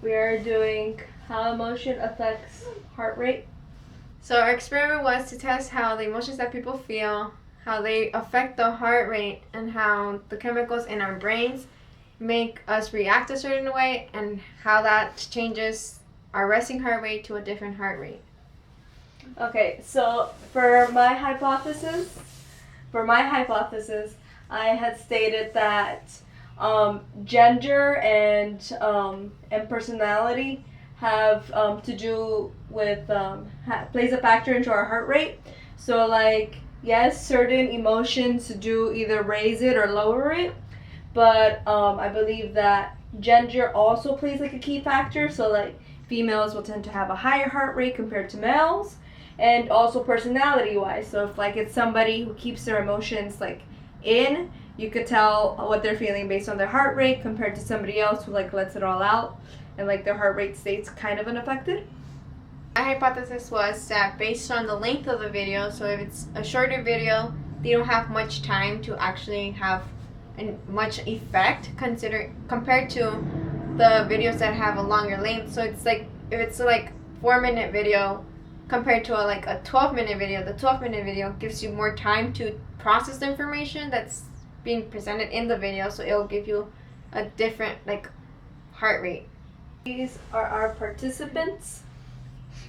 we are doing how emotion affects heart rate. So our experiment was to test how the emotions that people feel, how they affect the heart rate, and how the chemicals in our brains make us react a certain way, and how that changes our resting heart rate to a different heart rate. Okay, so for my hypothesis, I had stated that gender and personality have to do with plays a factor into our heart rate. So like yes, certain emotions do either raise it or lower it, but I believe that gender also plays like a key factor. So like females will tend to have a higher heart rate compared to males, and also personality wise. So if like it's somebody who keeps their emotions like in, you could tell what they're feeling based on their heart rate compared to somebody else who like lets it all out and like their heart rate stays kind of unaffected. My hypothesis was that based on the length of the video, so if it's a shorter video, they don't have much time to actually have much effect compared to the videos that have a longer length. So it's like if it's like 4-minute video compared to like a 12-minute video, the 12-minute video gives you more time to process the information that's being presented in the video, so it'll give you a different like heart rate. These are our participants.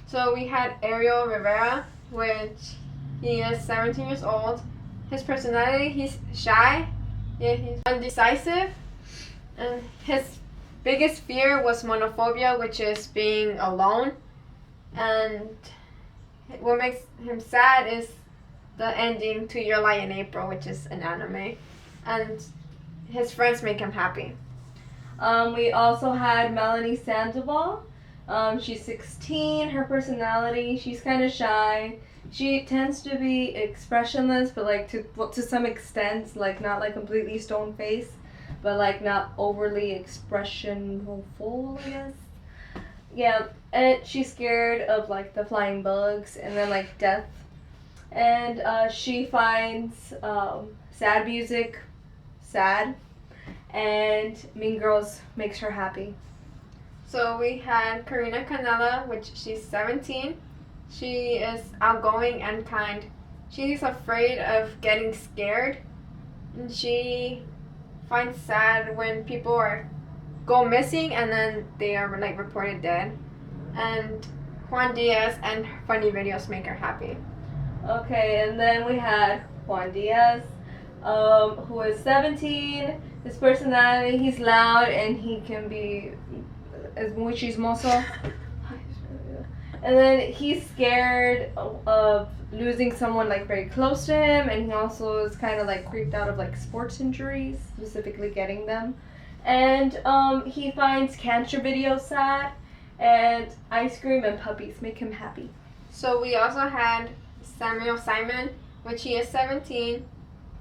So we had Ariel Rivera, which he is 17 years old. His personality, he's shy, he's undecisive, and his biggest fear was monophobia, which is being alone. And what makes him sad is the ending to Your Lie in April, which is an anime. And his friends make him happy. We also had Melanie Sandoval. She's 16. Her personality, she's kind of shy. She tends to be expressionless, but like to some extent, like not like completely stone faced, but like not overly expressionful, I guess. Yeah, and she's scared of like the flying bugs and then like death. And she finds sad music sad, and Mean Girls makes her happy. So we had Karina Canela, which she's 17. She is outgoing and kind. She's afraid of getting scared, and she finds sad when people go missing and then they are like reported dead. And Juan Diaz and funny videos make her happy. Okay, and then we had Juan Diaz, who is 17. His personality, he's loud and he can be muy chismoso. And then he's scared of losing someone like very close to him, and he also is kind of like creeped out of like sports injuries, specifically getting them. And he finds cancer videos sad, and ice cream and puppies make him happy. So we also had Samuel Simon, which he is 17.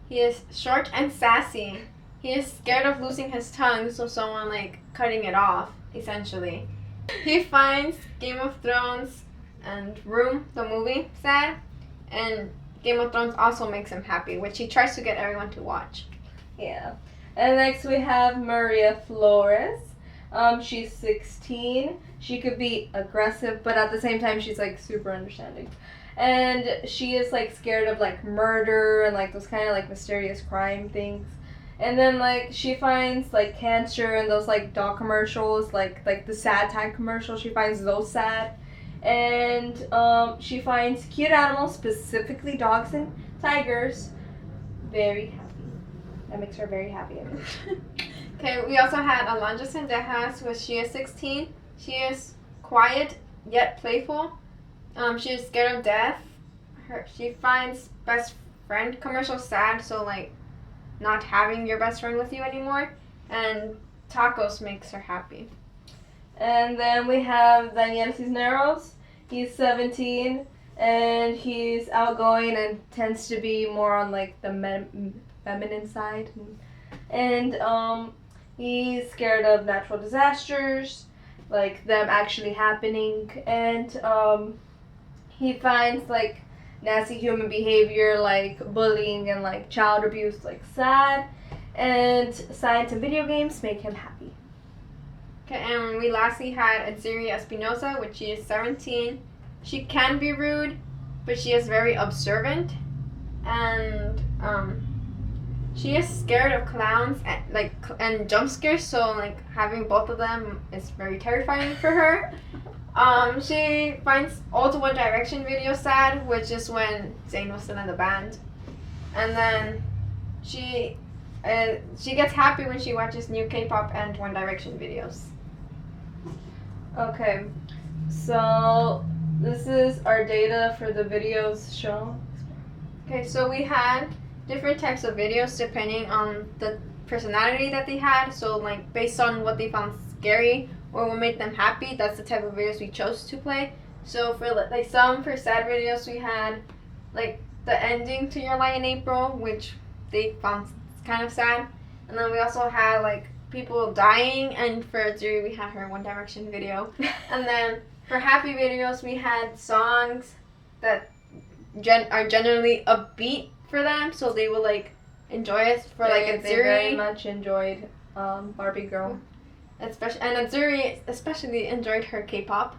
He is short and sassy. He is scared of losing his tongue, so someone like cutting it off, essentially. He finds Game of Thrones and Room, the movie, sad, and Game of Thrones also makes him happy, which he tries to get everyone to watch. Yeah. And next we have Maria Flores. She's 16. She could be aggressive, but at the same time she's like super understanding. And she is like scared of like murder and like those kind of like mysterious crime things. And then like she finds like cancer and those like dog commercials, like the sad time commercials. She finds those sad, and she finds cute animals, specifically dogs and tigers, very happy. That makes her very happy. Okay, we also had Alondra Sendejas, which she is 16. She is quiet yet playful. She is scared of death. She finds best friend commercials sad, so like not having your best friend with you anymore, and tacos makes her happy. And then we have Daniel Cisneros. He's 17, and he's outgoing and tends to be more on like the feminine side. And he's scared of natural disasters, like them actually happening, and he finds like nasty human behavior like bullying and like child abuse like sad, and science and video games make him happy. Okay, and we lastly had Aziri Espinosa, which she is 17. She can be rude, but she is very observant, and she is scared of clowns and jump scares. So like having both of them is very terrifying for her. She finds all the One Direction videos sad, which is when Zayn was still in the band, and then she gets happy when she watches new K-pop and One Direction videos. Okay, so this is our data for the videos shown. Okay, so we had different types of videos depending on the personality that they had. So like based on what they found scary or what made them happy, that's the type of videos we chose to play. So for like some for sad videos, we had like the ending to Your Lie in April, which they found kind of sad, and then we also had like people dying, and for Azuri we had her One Direction video, and then for happy videos we had songs that are generally upbeat for them, so they will like enjoy it. For like Azuri, they very much enjoyed Barbie Girl. And Azuri especially enjoyed her K-pop.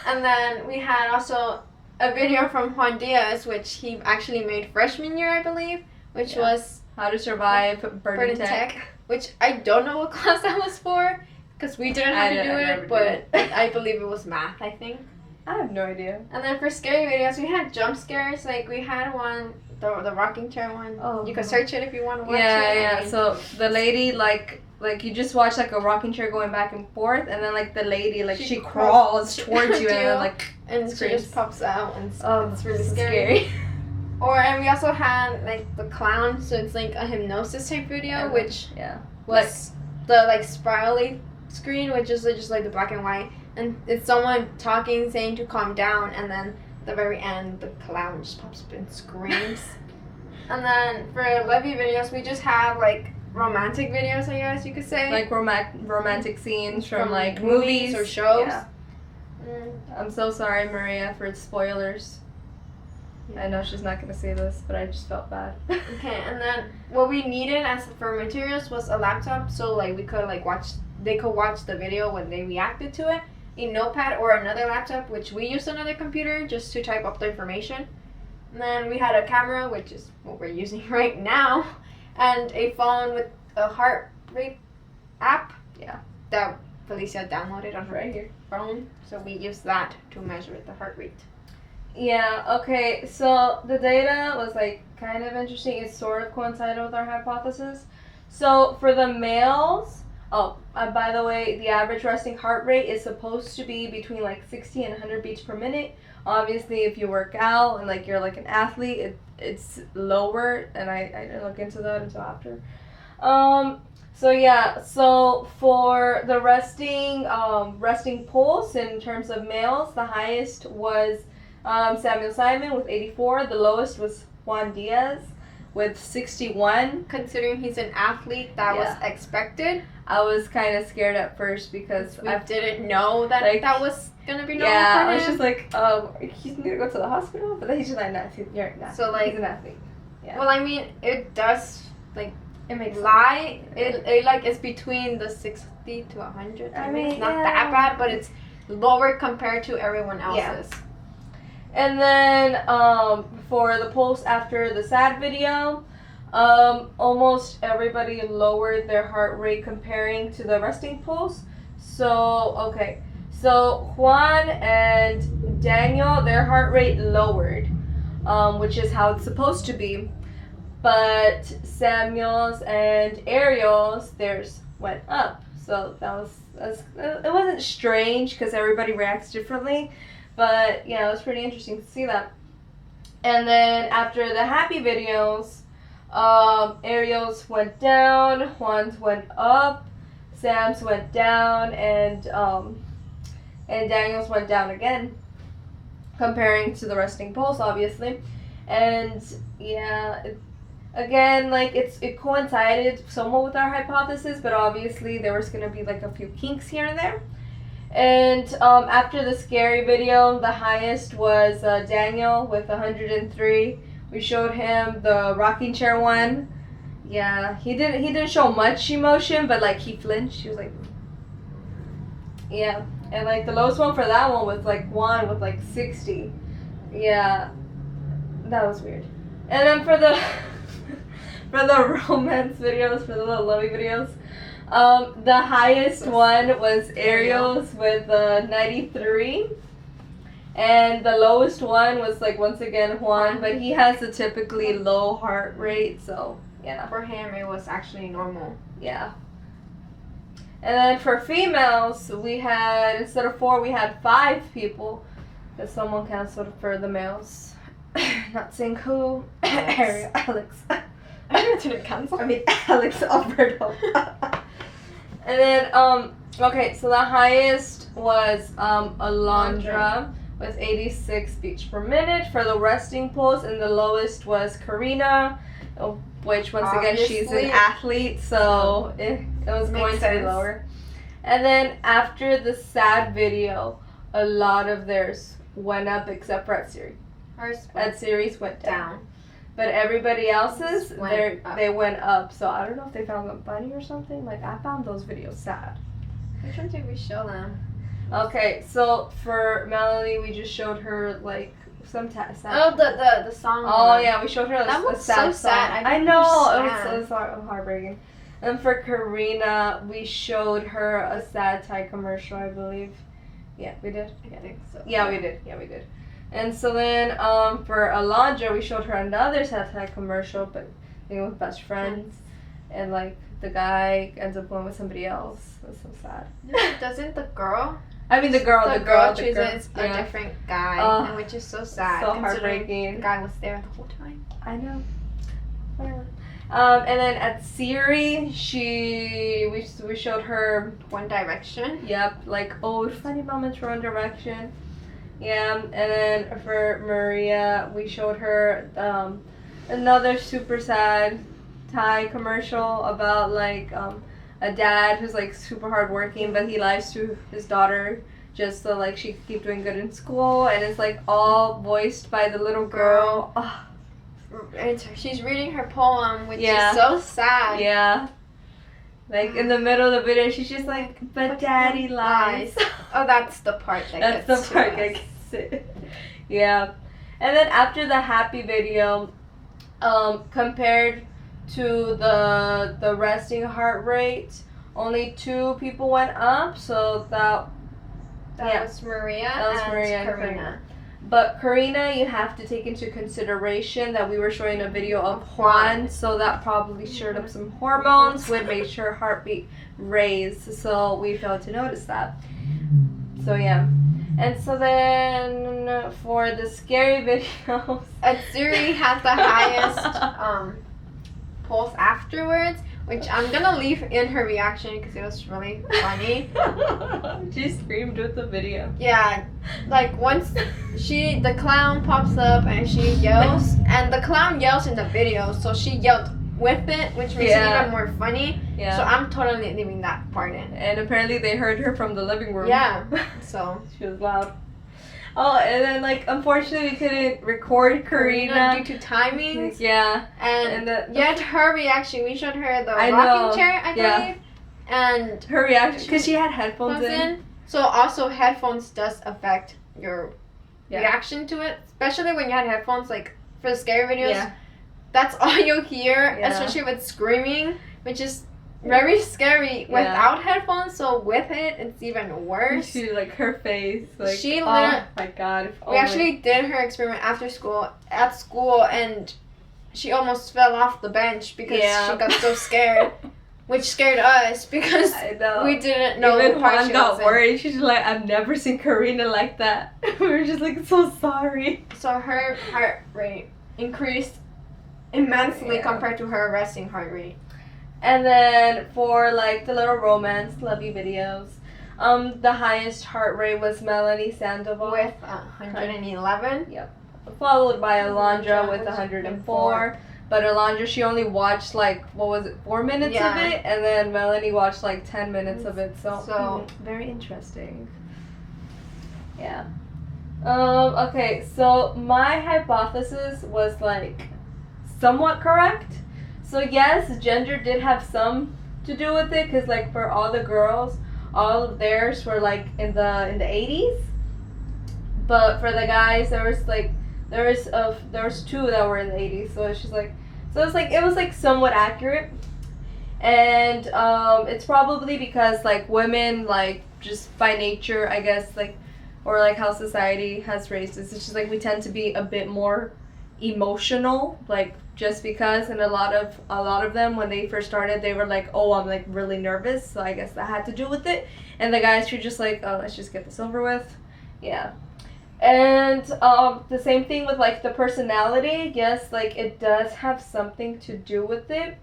And then we had also a video from Juan Diaz, which he actually made freshman year, I believe, which was How to Survive Burden Tech. Which I don't know what class that was for, because we didn't have to do it, but I believe it was math, I think. I have no idea. And then for scary videos, we had jump scares. Like we had one, the rocking chair one. Oh, you can search it if you want to watch it. Yeah. So the lady like you just watch like a rocking chair going back and forth, and then like the lady like she crawls towards you and then like and screams. she just pops out, and it's really so scary. And we also had like the clown, so it's like a hypnosis type video, which was the like spirally screen, which is just like the black and white, and it's someone talking saying to calm down, and then at the very end the clown just pops up and screams. And then for Levy videos, we just have like romantic videos, I guess you could say, like romantic scenes from like movies or shows. Yeah. I'm so sorry, Maria, for spoilers. I know she's not gonna say this, but I just felt bad. Okay, and then what we needed as for materials was a laptop, so like we could like they could watch the video when they reacted to it, a notepad or another laptop, which we used another computer just to type up the information. And then we had a camera, which is what we're using right now, and a phone with a heart rate app. Yeah. That Felicia downloaded on her phone, so we used that to measure the heart rate. Yeah, okay, so the data was like kind of interesting. It sort of coincided with our hypothesis. So for the males, by the way, the average resting heart rate is supposed to be between like 60 and 100 beats per minute. Obviously, if you work out and like you're like an athlete, it's lower, and I didn't look into that until after. So for the resting pulse in terms of males, the highest was Samuel Simon with 84. The lowest was Juan Diaz with 61. Considering he's an athlete, that was expected. I was kind of scared at first because I didn't know that that was gonna be normal for him. I was just like, he's gonna go to the hospital, but then he's just like, nah, you're not. So like, he's an athlete. Yeah. Well, I mean, it does like it makes lie. It like it's between the 60 to 100. I mean, it's not that bad, but it's lower compared to everyone else's. Yeah. And then for the pulse after the sad video, almost everybody lowered their heart rate comparing to the resting pulse. So Juan and Daniel, their heart rate lowered, which is how it's supposed to be. But Samuel's and Ariel's, theirs went up. So it wasn't strange because everybody reacts differently. But yeah, it was pretty interesting to see that. And then after the happy videos, Ariel's went down, Juan's went up, Sam's went down, and Daniel's went down again, comparing to the resting pulse, obviously. And yeah, again, like it coincided somewhat with our hypothesis, but obviously there was gonna be like a few kinks here and there. And after the scary video, the highest was Daniel with 103. We showed him the rocking chair one. Yeah, he didn't show much emotion, but like he flinched. He was like, Yeah, and like the lowest one for that one was like Juan with like 60. Yeah, that was weird. And then for the for the romance videos, for the little lovey videos, the highest one was Ariel's with 93. And the lowest one was like once again Juan, but he has a typically low heart rate, so yeah. For him, it was actually normal. Yeah. And then for females, we had, instead of 4, we had 5 people. Because someone canceled for the males. Not saying who. Ariel, Alex. I didn't cancel. I mean, Alex Alberto. And then, okay, so the highest was Alondra with 86 beats per minute for the resting pose, and the lowest was Karina, which once again she's an athlete, so it was going to be lower. And then after the sad video, a lot of theirs went up except for Ed Siri. Ed Siri's went down. But everybody else's, they went up. So I don't know if they found them funny or something. Like, I found those videos sad. Which one did we show them? Okay, so for Melanie, we just showed her, like, some sad. Oh, the song. Oh, yeah, we showed her that a was sad so sad. I know, it was so heartbreaking. And for Karina, we showed her a sad Thai commercial, I believe. Yeah, we did? I think so. Yeah, we did. Yeah, we did. And so then for Alondra, we showed her another sad Thai commercial, but they were best friends. And, like, the guy ends up going with somebody else. That's so sad. Doesn't the girl? I mean, the girl chooses a different guy, which is so sad. So heartbreaking. The guy was there the whole time. I know. Whatever. And then at Siri, we showed her One Direction. Yep, like old funny moments for One Direction. Yeah, and then for Maria, we showed her another super sad Thai commercial about like a dad who's like super hardworking, but he lies to his daughter just so like she could keep doing good in school, and it's like all voiced by the little girl. Oh. She's reading her poem, which is so sad. Yeah. Like in the middle of the video, she's just like, "But Daddy lies." Oh, that's the part that gets it. Yeah. And then after the happy video, compared to the resting heart rate, only 2 people went up. So that was Maria. And Karina. But Karina, you have to take into consideration that we were showing a video of Juan, so that probably stirred up some hormones, would make sure heartbeat raised. So we failed to notice that. So yeah. And so then for the scary videos, Atsuri had the highest pulse afterwards, which I'm gonna leave in her reaction because it was really funny. She screamed with the video. Yeah, like once the clown pops up and she yells, and the clown yells in the video, so she yelled with it, which makes it even more funny. Yeah. So I'm totally leaving that part in. And apparently they heard her from the living room. Yeah. So she was loud. Oh, and then like unfortunately we couldn't record Karina due to timing. Yeah. And yet her reaction, we showed her the rocking chair, I believe. And her reaction, because she had headphones in. So also headphones does affect your reaction to it, especially when you had headphones. Like for the scary videos. Yeah. That's all you'll hear, especially with screaming, which is very scary without headphones. So with it, it's even worse. She like her face, like she literally. Oh my god! We actually did her experiment after school at school, and she almost fell off the bench because she got so scared, which scared us because we didn't know. Even Juan got worried. She's like, "I've never seen Karina like that." We were just like, "So sorry." So her heart rate increased immensely compared to her resting heart rate. And then for like the little romance lovey videos, the highest heart rate was Melanie Sandoval with 111. Yep. Followed by Alondra with 104. But Alondra, she only watched like 4 minutes of it, and then Melanie watched like 10 minutes of it. So very interesting. Yeah. Okay, so my hypothesis was like somewhat correct. So yes, gender did have some to do with it, because like for all the girls, all of theirs were like in the 80s. But for the guys, there was two that were in the 80s. So it's just like, it was like somewhat accurate. And it's probably because like women, like just by nature, I guess, like, or like how society has raised us, it's just like we tend to be a bit more emotional, like just because. And a lot of them, when they first started, they were like, oh, I'm like really nervous, so I guess that had to do with it. And the guys were just like, oh, let's just get this over with. Yeah. And the same thing with like the personality. Yes, like it does have something to do with it,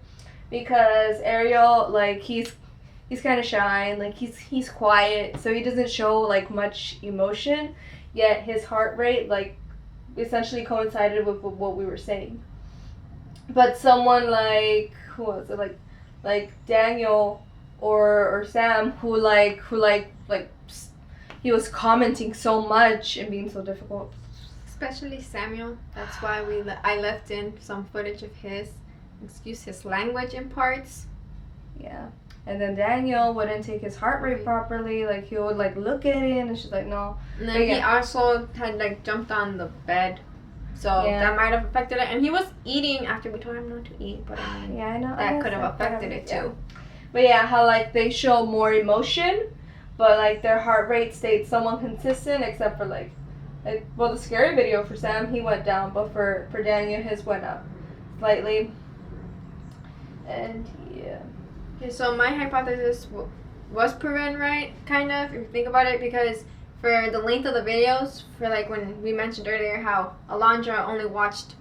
because Ariel, like he's kind of shy, and like he's quiet, so he doesn't show like much emotion. Yet his heart rate like essentially coincided with what we were saying. But someone like, who was it, like Daniel or Sam, who he was commenting so much and being so difficult. Especially Samuel. That's why I left in some footage of his. Excuse his language in parts. Yeah. And then Daniel wouldn't take his heart rate properly. Like he would like look at it, and she's like, no. And then he also had like jumped on the bed, so that might have affected it. And he was eating after we told him not to eat, but I mean, I know that could have affected it too. Yeah. But yeah, how like they show more emotion, but like their heart rate stayed somewhat consistent, except for like well, the scary video for Sam, he went down, but for Daniel, his went up slightly. And yeah. Okay, so my hypothesis was proven right, kind of, if you think about it, because for the length of the videos, for like when we mentioned earlier how Alondra only watched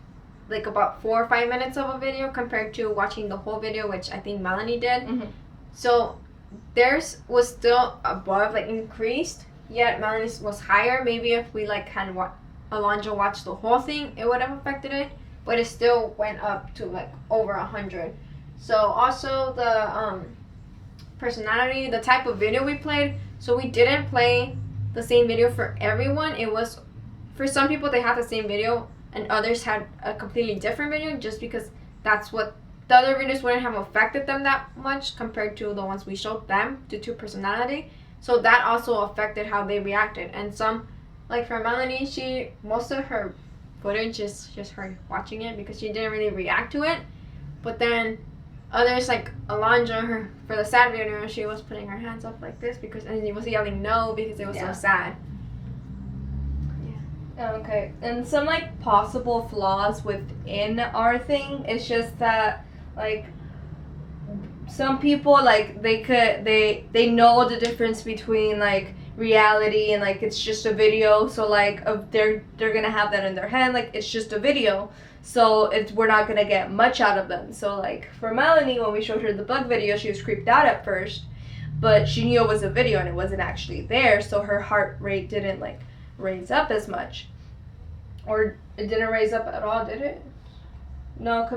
like about 4 or 5 minutes of a video compared to watching the whole video, which I think Melanie did. Mm-hmm. So theirs was still above, like increased, yet Melanie's was higher. Maybe if we like had Alondra watched the whole thing, it would have affected it, but it still went up to like over 100. So also the personality, the type of video we played. So we didn't play the same video for everyone. It was, for some people they had the same video and others had a completely different video, just because that's what the other videos wouldn't have affected them that much compared to the ones we showed them due to personality. So that also affected how they reacted. And some, like for Melanie, most of her footage is just her watching it because she didn't really react to it. But then others, like Alondra, for the sad video, she was putting her hands up like this and she was yelling no because it was so sad. Yeah. Okay. And some like possible flaws within our thing is just that like some people like they know the difference between like reality and like it's just a video, so like they're gonna have that in their head, like it's just a video, so we're not gonna get much out of them. So like for Melanie, when we showed her the bug video, she was creeped out at first, but she knew it was a video and it wasn't actually there, so her heart rate didn't like raise up as much, or it didn't raise up at all, did it? No,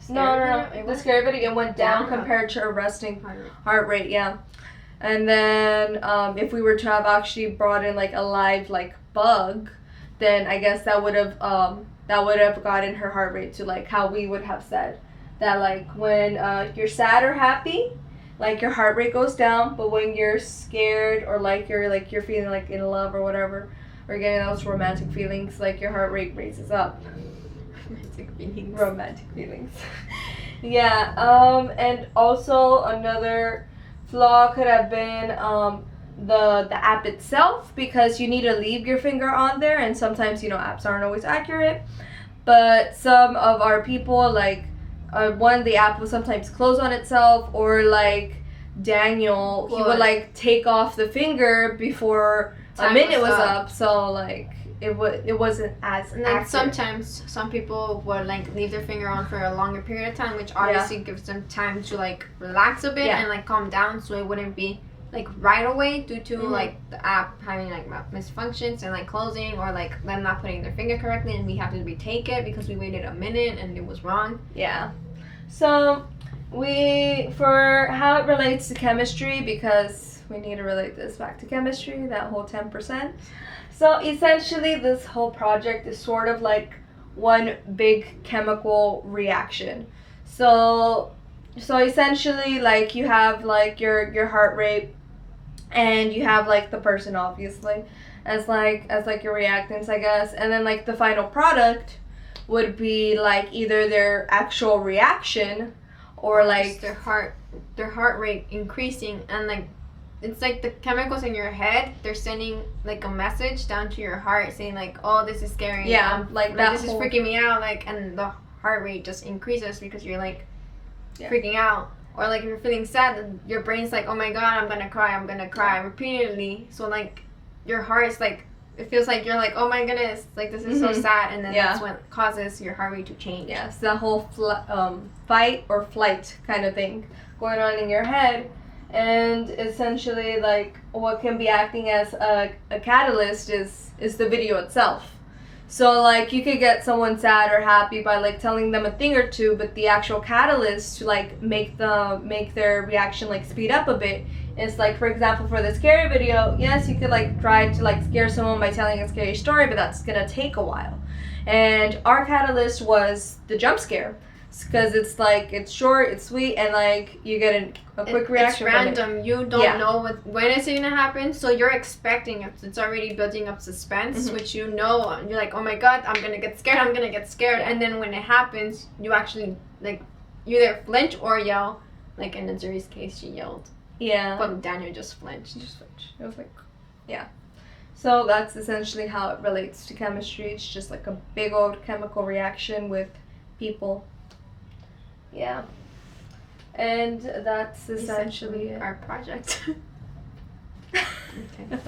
no. The scary video, it went down compared to her resting heart rate, yeah. And then if we were to have actually brought in like a live like bug, then I guess that would have gotten her heart rate to like how we would have said that, like when you're sad or happy, like your heart rate goes down, but when you're scared or like you're feeling like in love or whatever, or getting those romantic feelings, like your heart rate raises up. Romantic feelings. Yeah. And also another flaw could have been the app itself, because you need to leave your finger on there, and sometimes apps aren't always accurate. But some of our people, like the app will sometimes close on itself, or like Daniel, he would like take off the finger before a minute was up, so like it wasn't as and then accurate. Sometimes some people would like leave their finger on for a longer period of time, which obviously gives them time to like relax a bit and like calm down, so it wouldn't be like right away due to like the app having like misfunctions and like closing, or like them not putting their finger correctly and we have to retake it because we waited a minute and it was wrong. Yeah. So for how it relates to chemistry, because we need to relate this back to chemistry, that whole 10%. So essentially this whole project is sort of like one big chemical reaction. So essentially like you have like your heart rate and you have like the person obviously as like your reactants, I guess, and then like the final product would be like either their actual reaction or like just their heart rate increasing, and like it's like the chemicals in your head, they're sending like a message down to your heart saying like, oh, this is scary, yeah, like that this is freaking me out, like, and the heart rate just increases because you're like freaking out. Or like if you're feeling sad, your brain's like, oh my god, I'm gonna cry repeatedly. So like your heart is like, it feels like you're like, oh my goodness, like this is so sad, and then that's what causes your heart rate to change. Yeah, so that whole fight or flight kind of thing going on in your head. And essentially, like, what can be acting as a catalyst is the video itself. So like you could get someone sad or happy by like telling them a thing or two, but the actual catalyst to like make their reaction like speed up a bit is like, for example, for the scary video, yes, you could like try to like scare someone by telling a scary story, but that's gonna take a while. And our catalyst was the jump scare, because it's like, it's short, it's sweet, and like you get a quick reaction. It's random. You don't know when it's gonna happen, so you're expecting it. It's already building up suspense, which you know. You're like, oh my god, I'm gonna get scared, and then when it happens, you actually like, you either flinch or yell. Like in Azuri's case, she yelled. Yeah. But Daniel just flinched. It was like, yeah. So that's essentially how it relates to chemistry. It's just like a big old chemical reaction with people. Yeah. And that's essentially our project. Okay.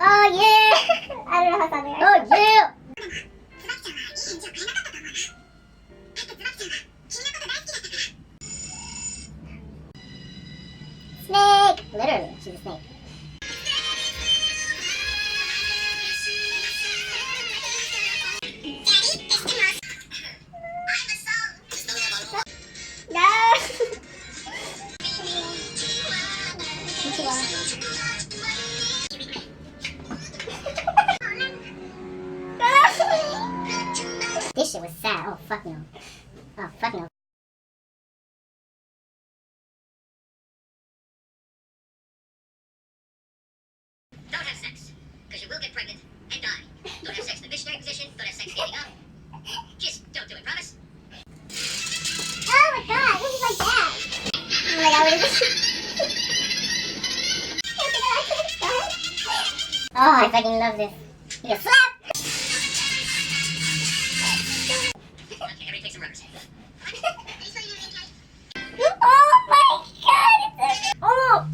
Oh yeah! I don't know how to say it. Oh yeah! Snake! Literally, she's a snake. This shit was sad. Oh, fuck no. Oh, fuck no. Don't have sex, because you will get pregnant and die. Don't have sex in the missionary position. Don't have sex standing up. Just don't do it, promise? Oh my god, this is like that. Oh my god, what is this? Oh, I fucking love this. You go slap! sorority. Oh my god! Oh!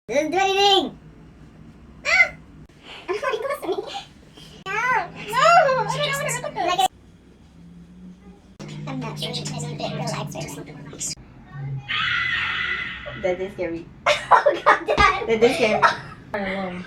Doesn't do anything! Ah! I'm getting close to me. No! No! I don't know what to look at. I'm not sure. I need a bit relaxed. That did scare me. Oh god, Dad! That did scare me. Alone.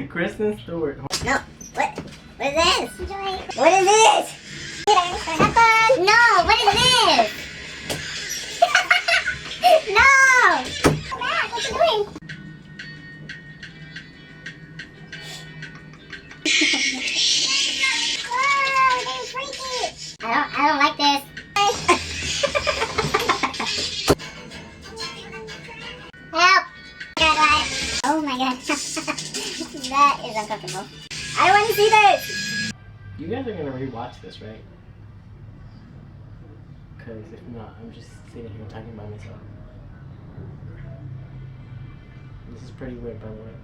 Kristen Stewart. No. What? What is this? What is this? No, what is this? No! Dad, what you doing? Whoa, getting freaky. I don't like this. Help! God, what? Oh my god. That is uncomfortable. I don't want to see this! You guys are gonna rewatch this, right? Because if not, I'm just sitting here talking by myself. This is pretty weird, by the way.